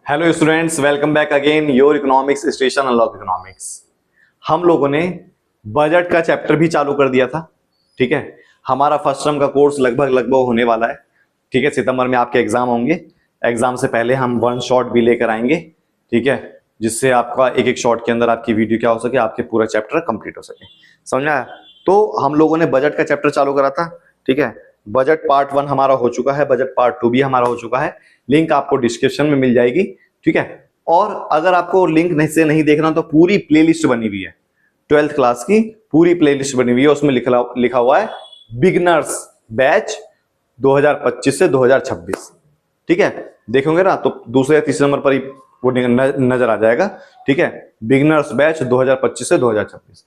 Hello students, welcome back again your economics station unlock economics. हम लोगों ने budget का चैप्टर भी चालू कर दिया था। ठीक है, हमारा फर्स्ट टर्म का कोर्स लगभग होने वाला है। ठीक है, सितंबर में आपके एग्जाम होंगे। एग्जाम से पहले हम वन शॉट भी लेकर आएंगे। ठीक है, जिससे आपका एक एक शॉट के अंदर आपकी वीडियो क्या हो सके, आपके पूरा चैप्टर कंप्लीट हो सके। समझ में आया? तो हम लोगों ने बजट का चैप्टर चालू करा था। ठीक है, बजट पार्ट 1 हमारा हो चुका है, बजट पार्ट 2 भी हमारा हो चुका है। लिंक आपको डिस्क्रिप्शन में मिल जाएगी। ठीक है, और अगर आपको लिंक नहीं से नहीं देखना तो पूरी प्लेलिस्ट बनी हुई है, 12th क्लास की पूरी प्लेलिस्ट बनी हुई है। उसमें लिखा हुआ है बिगनर्स बैच 2025 से 2026। ठीक है, देखोगे ना तो दूसरे या तीसरे नंबर पर ही वो नजर आ जाएगा। ठीक है, बिगनर्स बैच 2025 से 2026।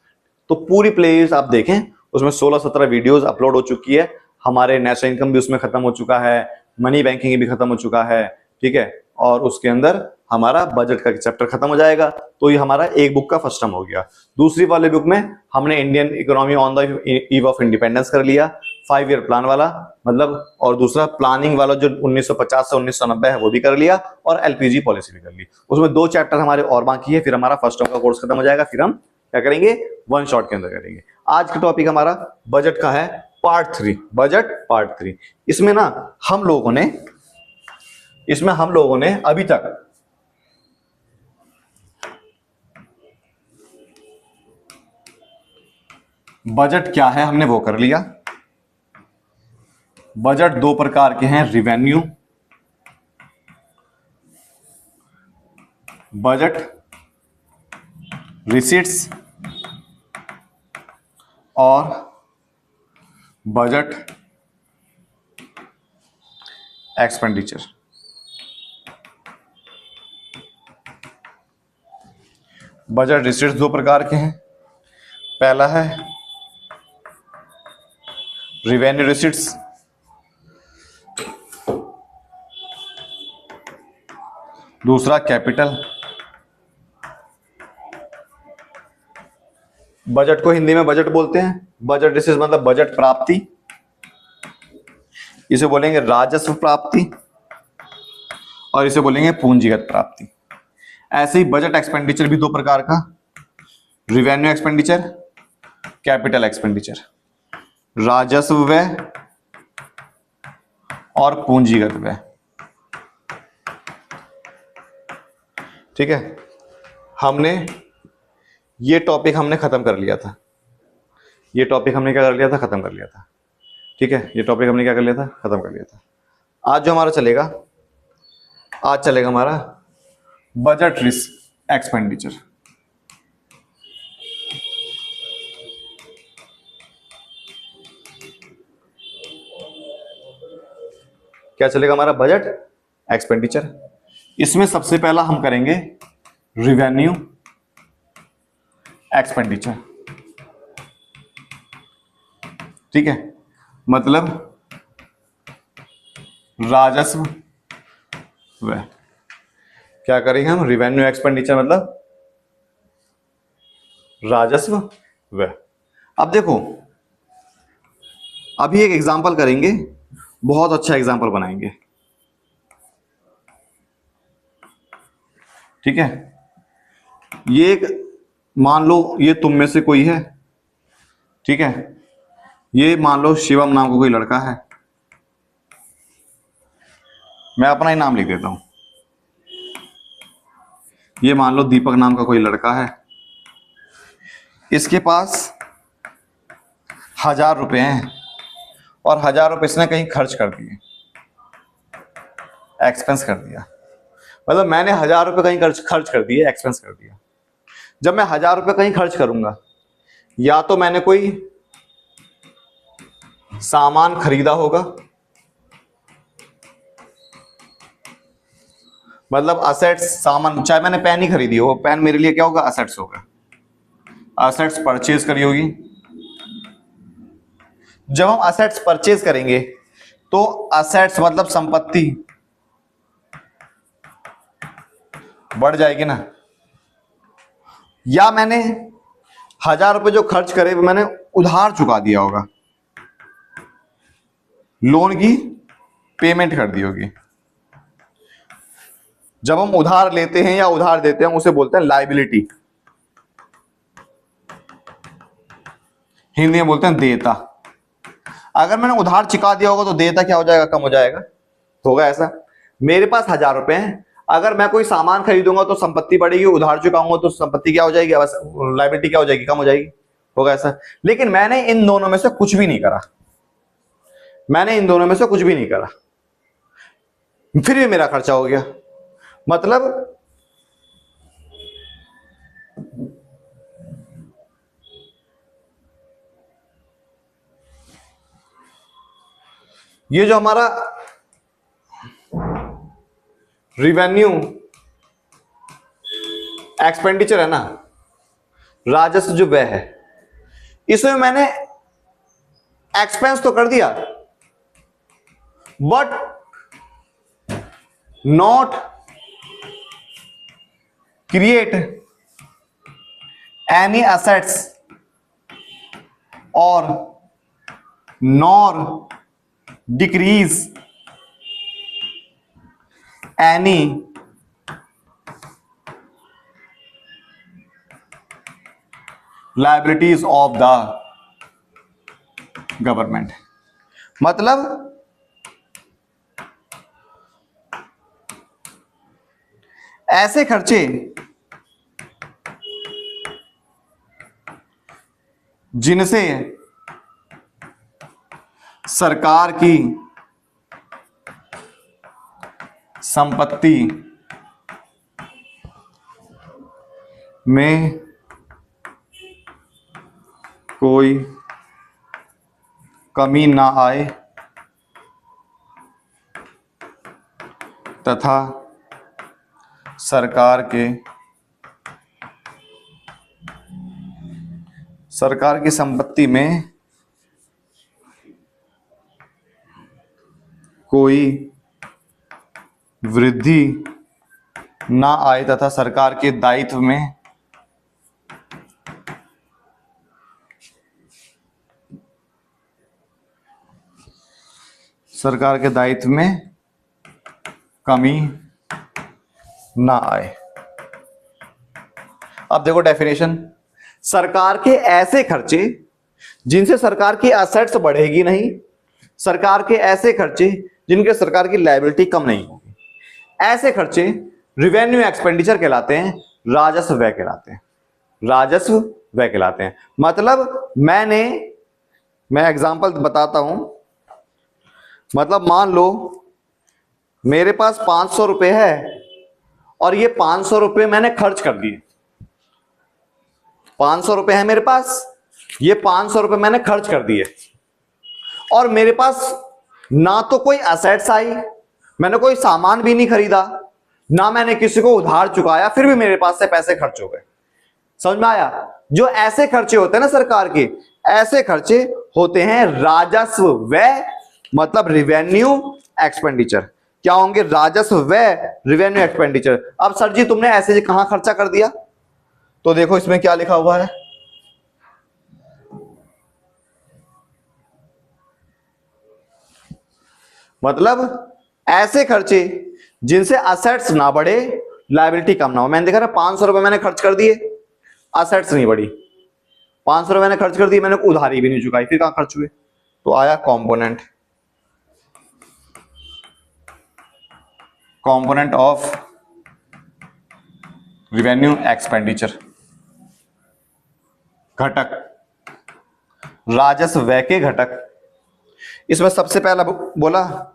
तो पूरी प्लेलिस्ट आप देखें, उसमें 16-17 वीडियोस अपलोड हो चुकी है। हमारे नेशनल इनकम भी उसमें खत्म हो चुका है, मनी बैंकिंग भी खत्म हो चुका है। ठीक है, और उसके अंदर हमारा बजट का चैप्टर खत्म हो जाएगा। तो ये हमारा एक बुक का फर्स्ट टर्म हो गया। दूसरी वाले बुक में हमने Indian economy on the eve of independence कर लिया, 5 ईयर प्लान वाला मतलब, और दूसरा प्लानिंग वाला जो 1950 से 1990 है वो भी कर लिया, और एलपीजी पॉलिसी भी कर ली। उसमें 2 चैप्टर हमारे और बाकी है, फिर हमारा फर्स्ट टर्म का कोर्स खत्म हो जाएगा। फिर हम क्या करेंगे, वन शॉट के अंदर करेंगे। आज का टॉपिक हमारा बजट का है, पार्ट 3, बजट पार्ट 3। इसमें ना हम लोगों ने अभी तक बजट क्या है हमने वो कर लिया। बजट 2 प्रकार के हैं, रिवेन्यू बजट, रिसीट्स और बजट एक्सपेंडिचर। बजट रिसीट्स 2 प्रकार के हैं। पहला है रिवेन्यू रिसीट्स, दूसरा कैपिटल। बजट को हिंदी में बजट बोलते हैं। बजट रिसीट्स मतलब बजट प्राप्ति, इसे बोलेंगे राजस्व प्राप्ति, और इसे बोलेंगे पूंजीगत प्राप्ति। ऐसे ही बजट एक्सपेंडिचर भी 2 प्रकार का, रिवेन्यू एक्सपेंडिचर, कैपिटल एक्सपेंडिचर, राजस्व व्यय और पूंजीगत व्यय। ठीक है, ये टॉपिक हमने खत्म कर लिया था। खत्म कर लिया था। ठीक है, ये टॉपिक हमने क्या कर लिया था, खत्म कर लिया था। आज जो हमारा चलेगा, हमारा बजट रिस्क एक्सपेंडिचर। क्या चलेगा हमारा, बजट एक्सपेंडिचर। इसमें सबसे पहला हम करेंगे रिवेन्यू एक्सपेंडिचर। ठीक है, मतलब राजस्व व्यय। क्या करेंगे हम, रिवेन्यू एक्सपेंडिचर मतलब राजस्व व्यय। अब देखो, अभी एक एग्जांपल करेंगे, बहुत अच्छा एग्जांपल बनाएंगे। ठीक है, ये मान लो ये तुम में से कोई है। ठीक है, ये मान लो शिवम नाम का कोई लड़का है। मैं अपना ही नाम लिख देता हूं। ये मान लो दीपक नाम का कोई लड़का है। इसके पास 1000 रुपए हैं, और 1000 रुपए इसने कहीं खर्च कर दिए, एक्सपेंस कर दिया। मतलब मैंने 1000 रुपए कहीं खर्च कर दिए, एक्सपेंस कर दिया। जब मैं 1000 रुपए कहीं खर्च करूंगा, या तो मैंने कोई सामान खरीदा होगा, मतलब असेट्स, सामान, चाहे मैंने पेन ही खरीदी हो, पेन मेरे लिए क्या होगा, असेट्स होगा। असेट्स परचेज करी होगी। जब हम असेट्स परचेज करेंगे तो असेट्स मतलब संपत्ति बढ़ जाएगी ना। या मैंने 1000 रुपए जो खर्च करे वो मैंने उधार चुका दिया होगा, लोन की पेमेंट कर दी होगी। जब हम उधार लेते हैं या उधार देते हैं उसे बोलते हैं लायबिलिटी, हिंदी में बोलते हैं देयता। अगर मैंने उधार चुका दिया होगा तो देयता क्या हो जाएगा, कम हो जाएगा। तो होगा ऐसा, मेरे पास 1000 रुपए हैं, अगर मैं कोई सामान खरीदूंगा तो संपत्ति बढ़ेगी, उधार चुकाऊंगा तो संपत्ति क्या हो जाएगी, बस लायबिलिटी क्या हो जाएगी, कम हो जाएगी। होगा ऐसा। लेकिन मैंने इन दोनों में से कुछ भी नहीं करा, मैंने इन दोनों में से कुछ भी नहीं करा, फिर भी मेरा खर्चा हो गया। मतलब ये जो हमारा रिवेन्यू एक्सपेंडिचर है ना, राजस्व जो व्यय है, इसमें मैंने एक्सपेंस तो कर दिया but not create any assets और nor decrease any liabilities of the government. मतलब ऐसे खर्चे जिनसे सरकार की संपत्ति में कोई कमी ना आए तथा सरकार की संपत्ति में कोई वृद्धि ना आए तथा सरकार के दायित्व में कमी ना आए। अब देखो डेफिनेशन, सरकार के ऐसे खर्चे जिनसे सरकार की एसेट्स बढ़ेगी नहीं, सरकार के ऐसे खर्चे जिनके सरकार की लायबिलिटी कम नहीं होगी, ऐसे खर्चे रिवेन्यू एक्सपेंडिचर कहलाते हैं, राजस्व व्यय कहलाते हैं, राजस्व व्यय कहलाते हैं। मतलब मैं एग्जांपल बताता हूं। मतलब मान लो मेरे पास 500 रुपए है और ये 500 रुपए मैंने खर्च कर दिए। 500 रुपए है मेरे पास, ये 500 रुपए मैंने खर्च कर दिए और मेरे पास ना तो कोई एसेट्स आई, मैंने कोई सामान भी नहीं खरीदा, ना मैंने किसी को उधार चुकाया, फिर भी मेरे पास से पैसे खर्च हो गए। समझ में आया? जो ऐसे खर्चे होते हैं ना सरकार के, ऐसे खर्चे होते हैं राजस्व व्यय, मतलब रिवेन्यू एक्सपेंडिचर। क्या होंगे? राजस्व व्यय, रिवेन्यू एक्सपेंडिचर। अब सर जी तुमने ऐसे कहां खर्चा कर दिया? तो देखो इसमें क्या लिखा हुआ है, मतलब ऐसे खर्चे जिनसे असेट्स ना बढ़े, लायबिलिटी कम ना हो। मैंने देखा ना 500 रुपए मैंने खर्च कर दिए, असेट्स नहीं बढ़ी, 500 रुपए मैंने खर्च कर दिए, मैंने उधारी भी नहीं चुकाई, फिर कहां खर्च हुए? तो आया कंपोनेंट ऑफ रिवेन्यू एक्सपेंडिचर, घटक, राजस्व व्यय के घटक। इसमें सबसे पहला बोला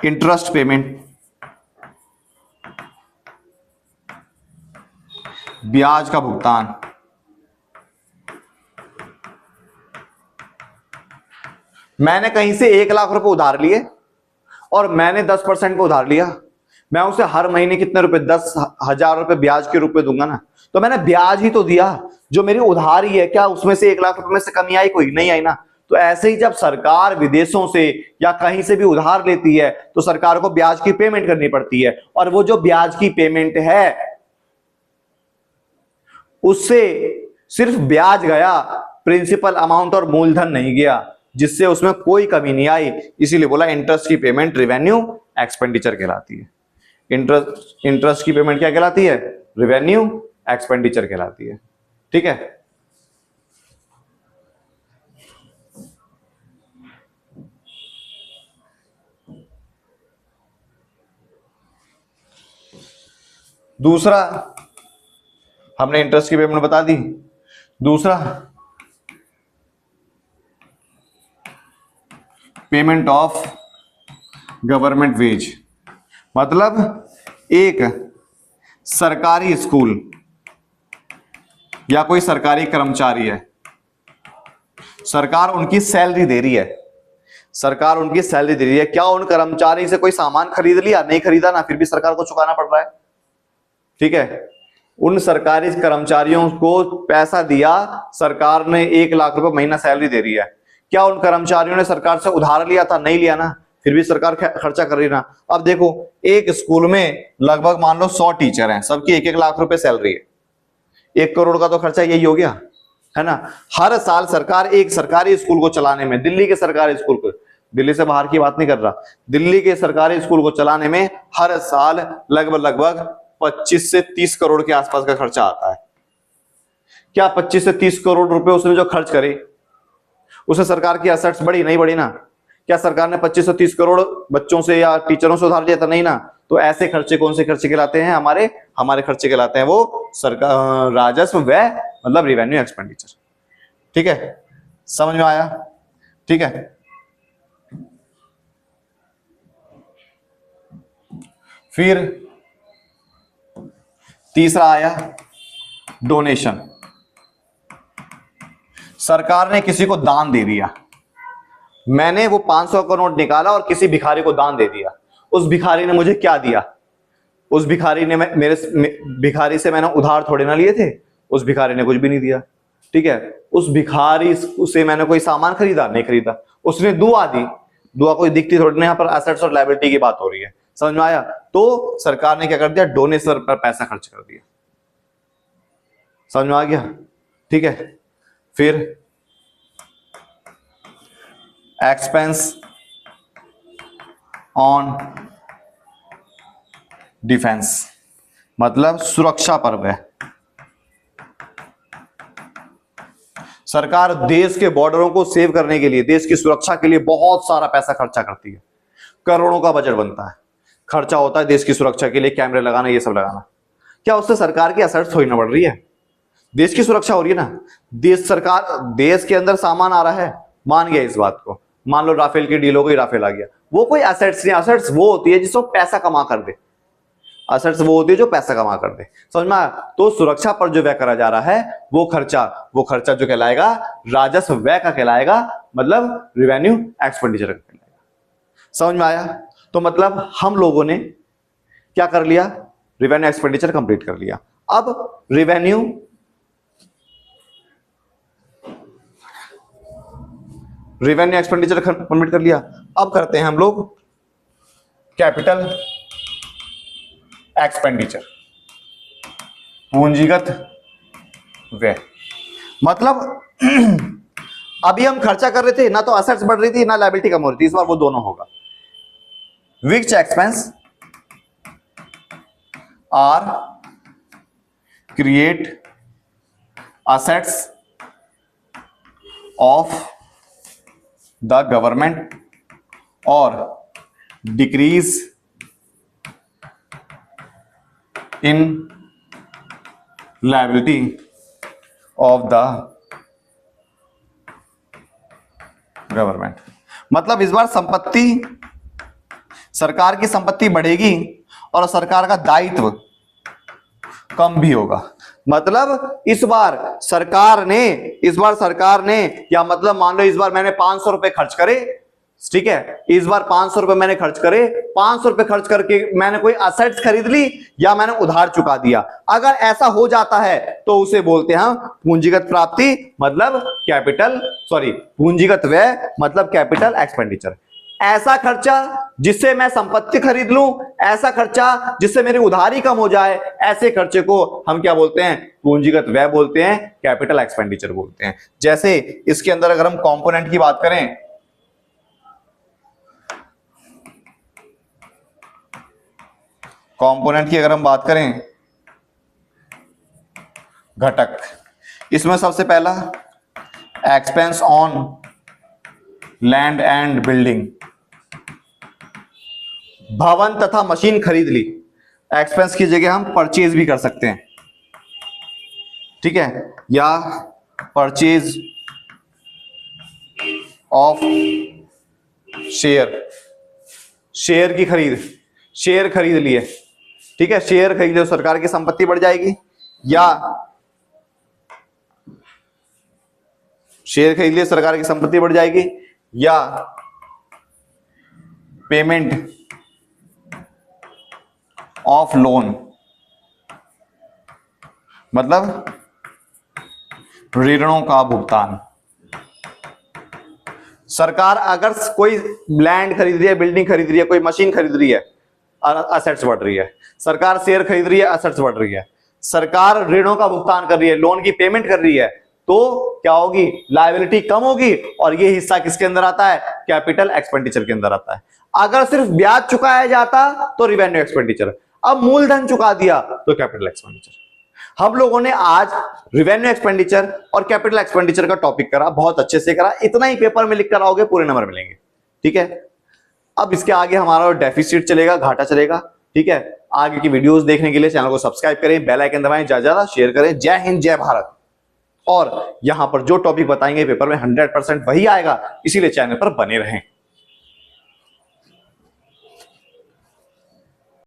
इंटरेस्ट पेमेंट, ब्याज का भुगतान। मैंने कहीं से 1 लाख रुपए उधार लिए और मैंने 10% पे उधार लिया, मैं उसे हर महीने कितने रुपए, 10,000 रुपए ब्याज के रूप में दूंगा ना, तो मैंने ब्याज ही तो दिया, जो मेरी उधारी है क्या उसमें से 1 लाख रुपए में से कमी आई? कोई नहीं आई ना। तो ऐसे ही जब सरकार विदेशों से या कहीं से भी उधार लेती है तो सरकार को ब्याज की पेमेंट करनी पड़ती है, और वो जो ब्याज की पेमेंट है उससे सिर्फ ब्याज गया, प्रिंसिपल अमाउंट और मूलधन नहीं गया, जिससे उसमें कोई कमी नहीं आई। इसीलिए बोला इंटरेस्ट की पेमेंट रिवेन्यू एक्सपेंडिचर कहलाती है। इंटरेस्ट की पेमेंट क्या कहलाती है? रिवेन्यू एक्सपेंडिचर कहलाती है। ठीक है, दूसरा हमने इंटरेस्ट की पेमेंट बता दी। दूसरा पेमेंट ऑफ गवर्नमेंट वेज, मतलब एक सरकारी स्कूल या कोई सरकारी कर्मचारी है, सरकार उनकी सैलरी दे रही है, सरकार उनकी सैलरी दे रही है, क्या उन कर्मचारी से कोई सामान खरीद लिया? नहीं खरीदा ना, फिर भी सरकार को चुकाना पड़ रहा है। ठीक है, उन सरकारी कर्मचारियों को पैसा दिया, सरकार ने 1 लाख रुपए महीना सैलरी दे रही है, क्या उन कर्मचारियों ने सरकार से उधार लिया था? नहीं लिया ना, फिर भी सरकार खर्चा कर रही ना। अब देखो, एक स्कूल में लगभग मान लो 100 टीचर हैं, सबकी 1-1 लाख रुपए सैलरी है, 1 करोड़ का तो खर्चा यही हो गया, है ना। हर साल सरकार एक सरकारी स्कूल को चलाने में, दिल्ली के सरकारी स्कूल को, दिल्ली से बाहर की बात नहीं कर रहा, दिल्ली के सरकारी स्कूल को चलाने में हर साल लगभग 25 से 30 करोड़ के आसपास का खर्चा आता है। क्या 25 से 30 करोड़ रुपए उसने जो खर्च करे, उसे सरकार की असेट्स बढ़ी? नहीं बढ़ी ना। क्या सरकार ने 25 से 30 करोड़ बच्चों से या टीचरों से उधार लिया था? नहीं ना। तो ऐसे खर्चे कौन से खर्चे कहलाते हैं? हमारे खर्चे कहलाते हैं वो सरकार राजस्व व्यय, मतलब रिवेन्यू एक्सपेंडिचर। ठीक है, समझ में आया? ठीक है, फिर तीसरा आया डोनेशन। सरकार ने किसी को दान दे दिया, मैंने वो 500 का नोट निकाला और किसी भिखारी को दान दे दिया, उस भिखारी ने मुझे क्या दिया? उस भिखारी ने मेरे भिखारी से मैंने उधार थोड़े ना लिए थे, उस भिखारी ने कुछ भी नहीं दिया। ठीक है, उस भिखारी से मैंने कोई सामान खरीदा? नहीं खरीदा। उसने दुआ दी, दुआ कोई दिखती थोड़ी ना, यहाँ पर एसेट्स और लायबिलिटी की बात हो रही है। समझ में आया? तो सरकार ने क्या कर दिया? डोनेशन पर पैसा खर्च कर दिया। समझ में आ गया? ठीक है, फिर एक्सपेंस ऑन डिफेंस, मतलब सुरक्षा पर व्यय। सरकार देश के बॉर्डरों को सेव करने के लिए, देश की सुरक्षा के लिए बहुत सारा पैसा खर्चा करती है, करोड़ों का बजट बनता है, खर्चा होता है देश की सुरक्षा के लिए, कैमरे लगाना, ये सब लगाना। क्या उससे सरकार की असर थोड़ी ना बढ़ रही है? देश की सुरक्षा हो रही है ना। देश के अंदर सामान आ रहा है, मान गया इस बात को, मान लो राफेल की डील हो गई, राफेल आ गया, वो कोई एसेट्स नहीं, एसेट्स वो होती है जिसको पैसा कमा कर दे, असेट्स वो होती है जो पैसा कमा कर दे। समझ में आया? तो सुरक्षा पर जो व्यय करा जा रहा है वो खर्चा जो कहलाएगा राजस्व व्यय का कहलाएगा, मतलब रिवेन्यू एक्सपेंडिचर का कहलाएगा। समझ में आया? तो मतलब हम लोगों ने क्या कर लिया? रिवेन्यू एक्सपेंडिचर कंप्लीट कर लिया। अब रिवेन्यू एक्सपेंडिचर कंप्लीट कर लिया। अब करते हैं हम लोग कैपिटल एक्सपेंडिचर, पूंजीगत व्यय। मतलब अभी हम खर्चा कर रहे थे ना, तो असेट्स बढ़ रही थी ना लायबिलिटी कम हो रही थी, इस बार वो दोनों होगा। Which expense are create assets of the government और decrease in liability of the government. मतलब इस बार सरकार की संपत्ति बढ़ेगी और सरकार का दायित्व कम भी होगा। मतलब इस बार सरकार ने या मतलब मान लो इस बार मैंने 500 रुपए खर्च करे, ठीक है, इस बार 500 रुपए मैंने खर्च करे, 500 रुपए खर्च करके मैंने कोई असेट्स खरीद ली या मैंने उधार चुका दिया। अगर ऐसा हो जाता है तो उसे बोलते हैं पूंजीगत प्राप्ति, मतलब पूंजीगत व्यय, मतलब कैपिटल एक्सपेंडिचर। ऐसा खर्चा जिससे मैं संपत्ति खरीद लूं, ऐसा खर्चा जिससे मेरी उधारी कम हो जाए, ऐसे खर्चे को हम क्या बोलते हैं? पूंजीगत व्यय बोलते हैं, कैपिटल एक्सपेंडिचर बोलते हैं। जैसे इसके अंदर अगर हम कंपोनेंट की बात करें, कंपोनेंट की अगर हम बात करें, घटक, इसमें सबसे पहला expense on land and building, भवन तथा मशीन खरीद ली। एक्सपेंस की जगह हम परचेज भी कर सकते हैं, ठीक है, या परचेज ऑफ शेयर, शेयर की खरीद, शेयर खरीद लिए, ठीक है, शेयर खरीद लिए, सरकार की संपत्ति बढ़ जाएगी। या शेयर खरीद लिए, सरकार की संपत्ति बढ़ जाएगी। या पेमेंट ऑफ लोन, मतलब ऋणों का भुगतान। सरकार अगर कोई लैंड खरीद रही है, बिल्डिंग खरीद रही है, कोई मशीन खरीद रही है, असेट्स बढ़ रही है। सरकार शेयर खरीद रही है, असेट्स बढ़ रही है। सरकार ऋणों का भुगतान कर रही है, लोन की पेमेंट कर रही है, तो क्या होगी, लायबिलिटी कम होगी, और ये हिस्सा किसके अंदर आता है, कैपिटल एक्सपेंडिचर के अंदर आता है। अगर सिर्फ ब्याज चुकाया जाता तो रिवेन्यू एक्सपेंडिचर, अब मूलधन चुका दिया तो कैपिटल एक्सपेंडिचर। हम लोगों ने आज रिवेन्यू एक्सपेंडिचर और कैपिटल एक्सपेंडिचर का टॉपिक करा, बहुत अच्छे से करा, इतना ही पेपर में लिख कर आओगे पूरे नंबर मिलेंगे, ठीक है। अब इसके आगे हमारा डेफिसिट चलेगा, घाटा चलेगा, ठीक है। आगे की वीडियोस देखने के लिए चैनल को सब्सक्राइब करें, बेल आइकन दबाएं, ज्यादा शेयर करें। जय हिंद, जय भारत। और यहां पर जो टॉपिक बताएंगे पेपर में 100% वही आएगा, इसीलिए चैनल पर बने रहें।